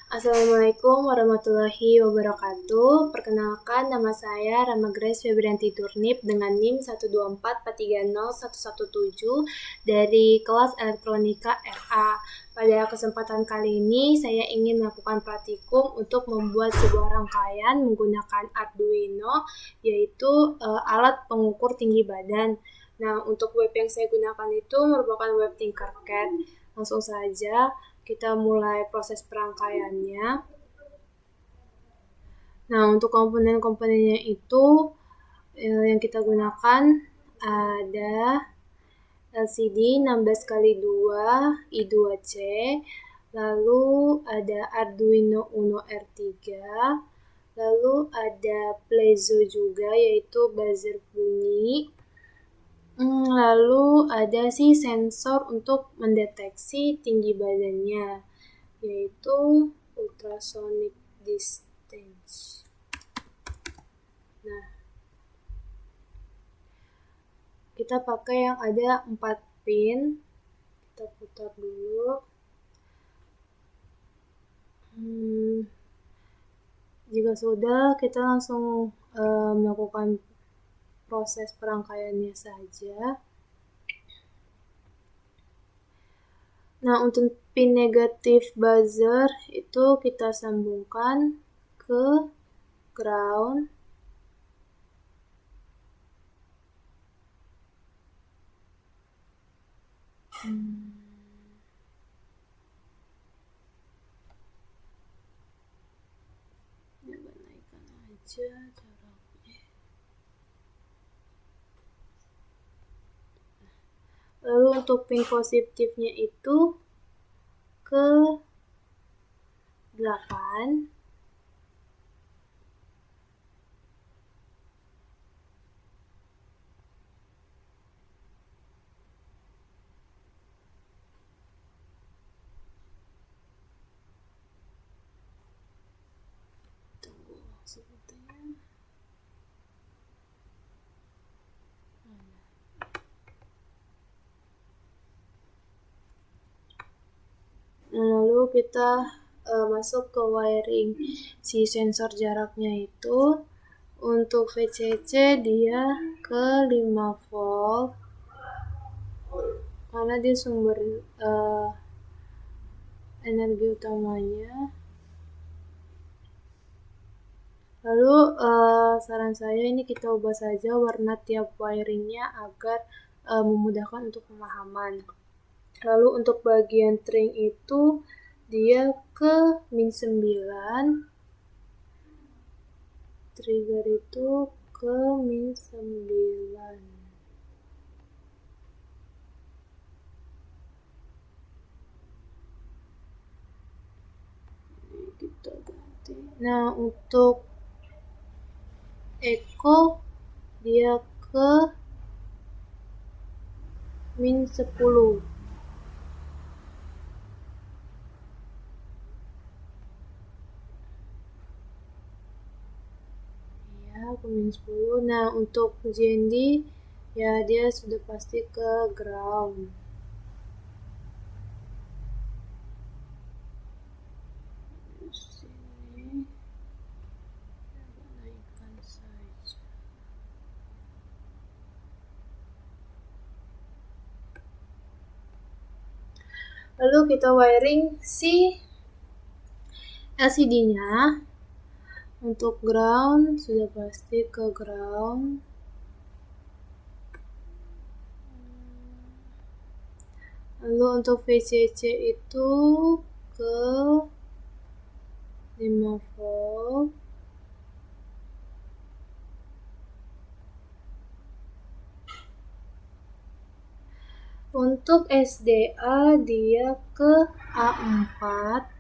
Assalamualaikum warahmatullahi wabarakatuh. Perkenalkan, nama saya Rama Grace Febrianti Turnip dengan NIM 124430117 dari kelas Elektronika RA. Pada kesempatan kali ini, saya ingin melakukan praktikum untuk membuat sebuah rangkaian menggunakan Arduino, yaitu alat pengukur tinggi badan. Nah, untuk web yang saya gunakan itu merupakan web Tinkercad. Langsung saja kita mulai proses perangkaiannya. Nah, untuk komponen-komponennya itu yang kita gunakan ada LCD 16x2 I2C, lalu ada Arduino Uno R3, lalu ada Piezo juga yaitu buzzer bunyi. Lalu ada sih sensor untuk mendeteksi tinggi badannya, yaitu ultrasonic distance. Nah, kita pakai yang ada 4 pin. Kita putar dulu. Jika sudah, kita langsung melakukan proses perangkaiannya saja. Nah, untuk pin negatif buzzer itu kita sambungkan ke ground. Naikkan aja jaraknya. Lalu untuk pin positifnya itu ke 8. Tunggu sebentar. Lalu kita masuk ke wiring si sensor jaraknya itu. Untuk VCC dia ke 5 volt karena dia sumber energi utamanya. Lalu saran saya ini kita ubah saja warna tiap wiringnya agar memudahkan untuk pemahaman. Lalu untuk bagian string itu dia ke -9, trigger itu ke -9. Ini kita ganti. Nah, untuk echo dia ke -10. Ke -10. Nah, untuk GND ya dia sudah pasti ke ground. Sini naikkan saja. Lalu kita wiring si LCD-nya. Untuk ground sudah pasti ke ground. Lalu untuk VCC itu ke 5 volt. Untuk SDA dia ke A4.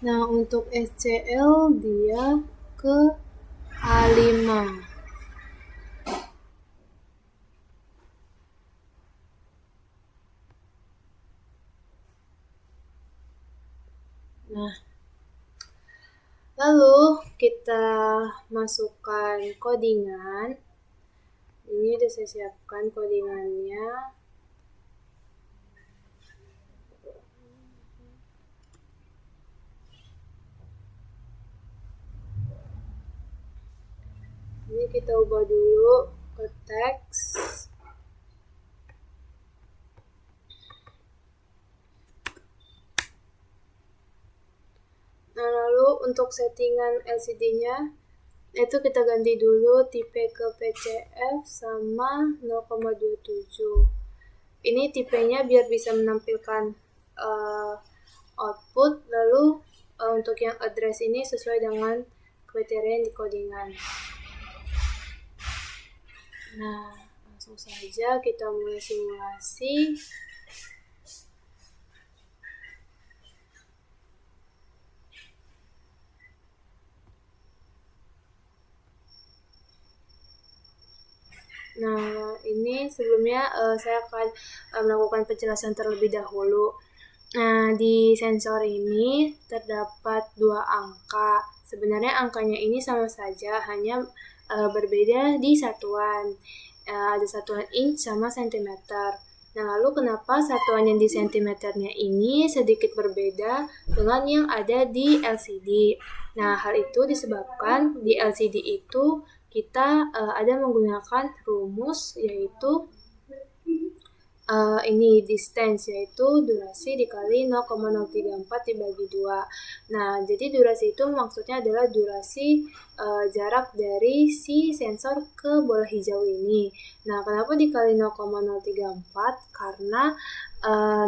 Nah, untuk SCL dia ke A5. Nah, lalu kita masukkan codingan. Ini udah saya siapkan codingannya. Ini kita ubah dulu ke teks. Nah, lalu untuk settingan LCD-nya itu kita ganti dulu tipe ke PCF sama 0,27. Ini tipenya biar bisa menampilkan output, lalu untuk yang address ini sesuai dengan kriteria yang di codingan. Nah, langsung saja kita mulai simulasi. Nah, ini sebelumnya saya akan melakukan penjelasan terlebih dahulu. Nah, di sensor ini terdapat 2 angka. Sebenarnya angkanya ini sama saja, hanya berbeda di satuan. Ada satuan inch sama sentimeter. Nah, lalu kenapa satuan yang di sentimeternya ini sedikit berbeda dengan yang ada di LCD? Nah, hal itu disebabkan di LCD itu kita ada menggunakan rumus, yaitu ini distance, yaitu durasi dikali 0,034 dibagi 2. Nah, jadi durasi itu maksudnya adalah durasi jarak dari si sensor ke bola hijau ini. Nah, kenapa dikali 0,034? Karena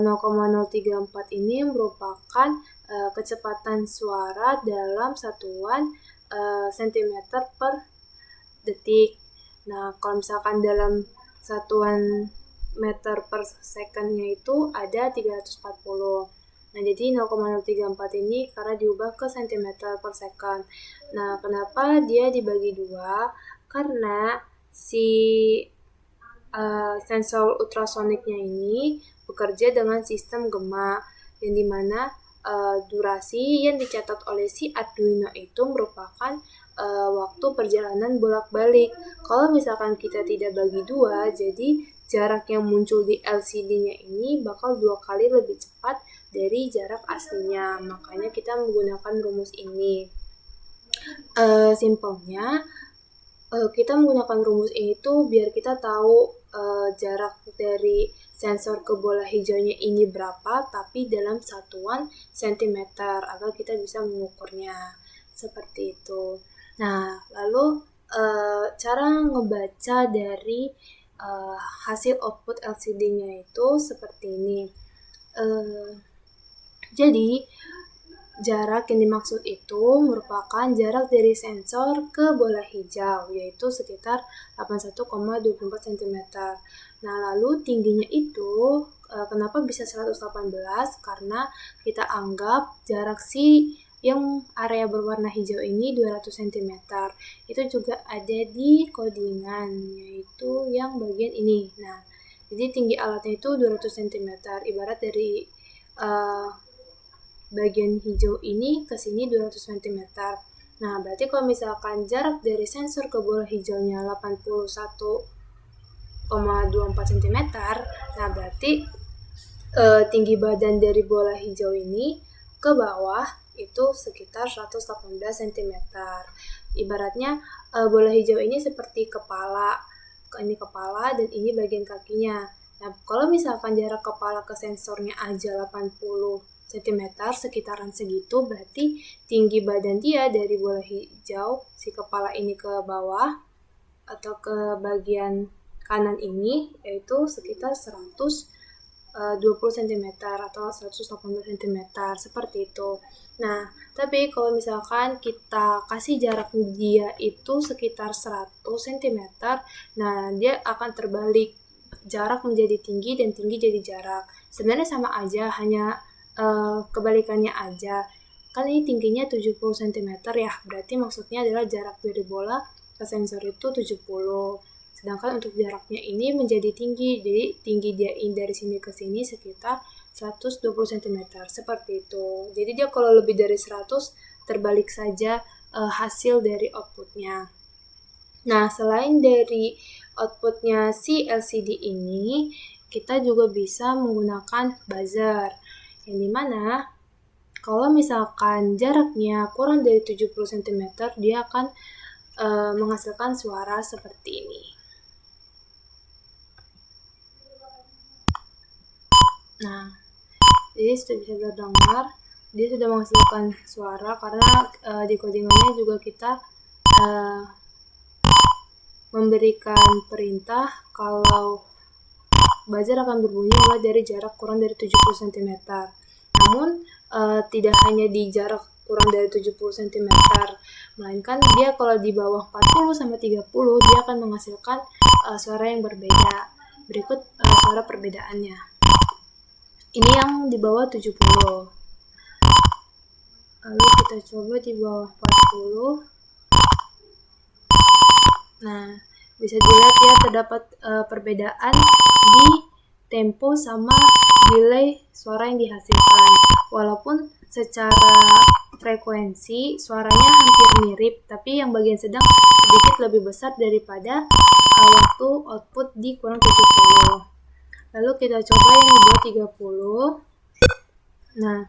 0,034 ini merupakan kecepatan suara dalam satuan sentimeter per detik. Nah, kalau misalkan dalam satuan meter per second-nya itu ada 340. Nah, jadi 0,034 ini karena diubah ke centimeter per second. Nah, kenapa dia dibagi 2? Karena si sensor ultrasoniknya ini bekerja dengan sistem gema, yang dimana durasi yang dicatat oleh si Arduino itu merupakan waktu perjalanan bolak-balik. Kalau misalkan kita tidak bagi 2, jadi jarak yang muncul di LCD-nya ini bakal 2 kali lebih cepat dari jarak aslinya. Makanya kita menggunakan rumus ini. Simpelnya, kita menggunakan rumus ini tuh biar kita tahu jarak dari sensor ke bola hijaunya ini berapa, tapi dalam satuan sentimeter, agar kita bisa mengukurnya. Seperti itu. Nah, lalu cara ngebaca dari hasil output LCD-nya itu seperti ini. Jadi, jarak yang dimaksud itu merupakan jarak dari sensor ke bola hijau, yaitu sekitar 81,24 cm. Nah, lalu tingginya itu, kenapa bisa 118? Karena kita anggap jarak si yang area berwarna hijau ini 200 cm. Itu juga ada di codingan, yaitu yang bagian ini. Nah, jadi tinggi alatnya itu 200 cm, ibarat dari bagian hijau ini ke sini 200 cm. Nah, berarti kalau misalkan jarak dari sensor ke bola hijaunya 81,24 cm, nah berarti tinggi badan dari bola hijau ini ke bawah itu sekitar 118 cm. Ibaratnya bola hijau ini seperti kepala. Ini kepala dan ini bagian kakinya. Nah, kalau misalkan jarak kepala ke sensornya aja 80 cm, sekitaran segitu, berarti tinggi badan dia dari bola hijau, si kepala ini ke bawah, atau ke bagian kanan ini, yaitu sekitar 120 cm atau 180 cm, seperti itu. Nah, tapi kalau misalkan kita kasih jarak dia itu sekitar 100 cm, nah dia akan terbalik. Jarak menjadi tinggi dan tinggi jadi jarak. Sebenarnya sama aja, hanya kebalikannya aja. Kan ini tingginya 70 cm ya, berarti maksudnya adalah jarak dari bola ke sensor itu 70. Sedangkan untuk jaraknya ini menjadi tinggi, jadi tinggi dia dari sini ke sini sekitar 120 cm, seperti itu. Jadi dia kalau lebih dari 100, terbalik saja hasil dari outputnya. Nah, selain dari outputnya si LCD ini, kita juga bisa menggunakan buzzer, yang dimana kalau misalkan jaraknya kurang dari 70 cm, dia akan menghasilkan suara seperti ini. Nah, jadi sudah bisa terdengar, dia sudah menghasilkan suara karena decodingannya juga kita memberikan perintah kalau buzzer akan berbunyi mulai dari jarak kurang dari 70 cm. Namun, tidak hanya di jarak kurang dari 70 cm, melainkan dia kalau di bawah 40-30, dia akan menghasilkan suara yang berbeda. Berikut suara perbedaannya. Ini yang di bawah 70. Lalu kita coba di bawah 40. Nah, bisa dilihat ya terdapat perbedaan di tempo sama delay suara yang dihasilkan. Walaupun secara frekuensi suaranya hampir mirip, tapi yang bagian sedang sedikit lebih besar daripada waktu output di kurang 70. Lalu kita coba yang di bawah 30. Nah,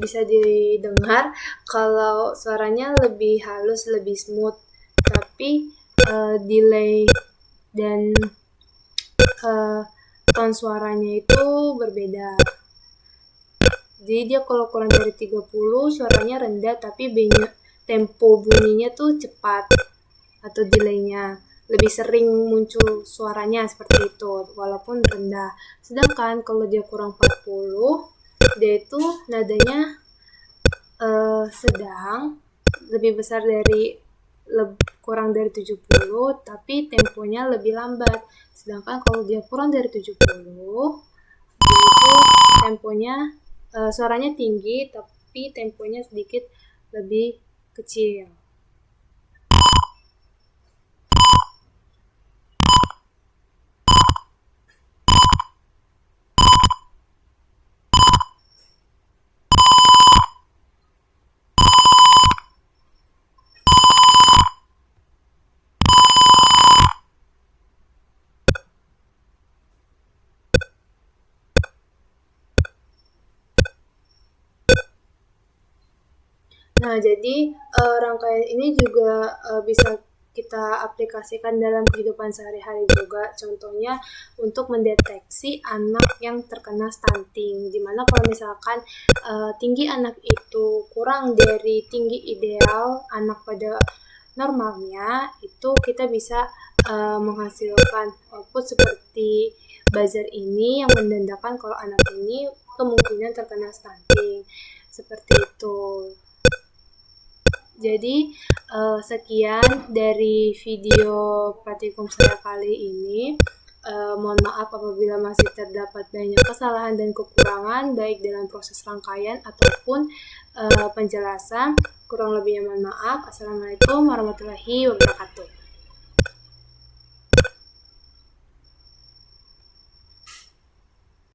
bisa didengar kalau suaranya lebih halus, lebih smooth, tapi delay dan tone suaranya itu berbeda. Jadi dia kalau kurang dari 30 suaranya rendah, tapi tempo bunyinya tuh cepat, atau delaynya lebih sering muncul suaranya seperti itu walaupun rendah. Sedangkan kalau dia kurang 40, dia itu nadanya sedang, lebih besar dari kurang dari 70, tapi temponya lebih lambat. Sedangkan kalau dia kurang dari 70, dia itu temponya suaranya tinggi, tapi temponya sedikit lebih kecil. Nah, jadi rangkaian ini juga bisa kita aplikasikan dalam kehidupan sehari-hari juga. Contohnya untuk mendeteksi anak yang terkena stunting, dimana kalau misalkan tinggi anak itu kurang dari tinggi ideal anak pada normalnya, itu kita bisa menghasilkan output seperti buzzer ini yang menandakan kalau anak ini kemungkinan terkena stunting. Seperti itu. Jadi sekian dari video praktikum saya kali ini. Mohon maaf apabila masih terdapat banyak kesalahan dan kekurangan baik dalam proses rangkaian ataupun penjelasan. Kurang lebihnya mohon maaf. Assalamualaikum warahmatullahi wabarakatuh.